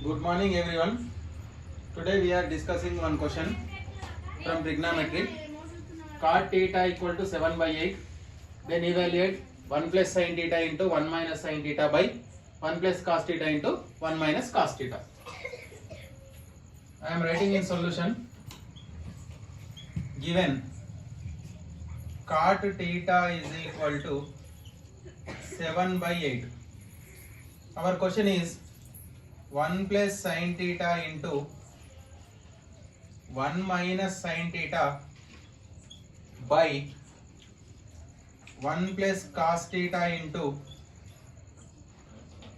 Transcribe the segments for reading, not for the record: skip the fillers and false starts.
Good morning everyone. Today we are discussing one question from trigonometry. Cot theta equal to 7 by 8. Then evaluate 1 plus sin theta into 1 minus sin theta by 1 plus cos theta into 1 minus cos theta. I am writing in solution. Given cot theta is equal to 7 by 8. Our question is 1 plus sin theta into 1 minus sin theta by 1 plus cos theta into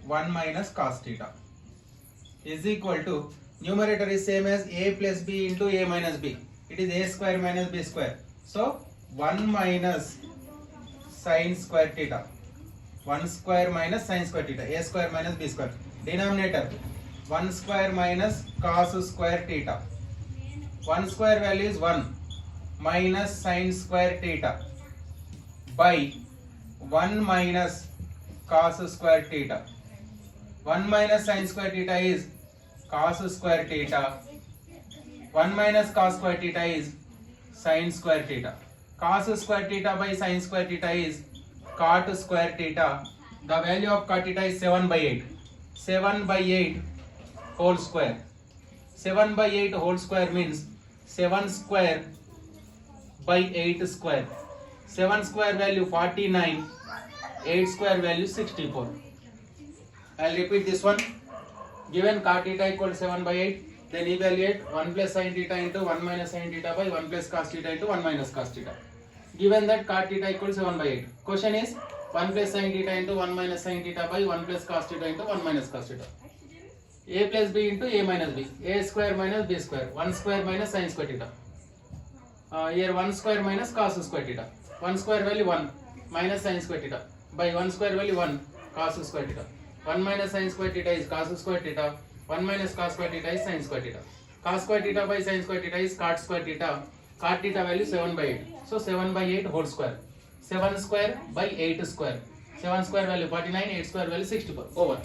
1 minus cos theta is equal to, numerator is same as a plus b into a minus b. It is a square minus b square. So 1 minus sin square theta, 1 square minus sin square theta, a square minus b square. Denominator 1 square minus cos square theta. 1 square value is 1 minus sin square theta by 1 minus cos square theta. 1 minus sin square theta is cos square theta. 1 minus cos square theta is sin square theta. Cos square theta by sin square theta is cot square theta. The value of cot theta is 7 by 8. 7 by 8 whole square. 7 by 8 whole square means 7 square by 8 square. 7 square value 49, 8 square value 64. I will repeat this one. Given cot theta equal to 7 by 8, then evaluate 1 plus sin theta into 1 minus sin theta by 1 plus cos theta into 1 minus cos theta. Given that cot theta equal to 7 by 8. Question is 1 plus sin theta into 1 minus sin theta by 1 plus cos theta into 1 minus cos theta. A plus b into a minus b. A square minus b square. 1 square minus sin square theta. Here 1 square minus cos square theta. 1 square value 1 minus sin square theta by 1 square value 1 cos square theta. 1 minus sin square theta is cos square theta. 1 minus cos square theta is sin square theta. Cos square theta by sin square theta is cot square theta. Cot theta value 7 by 8. So 7 by 8 whole square. 7 square by 8 square. 7 square value 49, 8 square value 64. Over.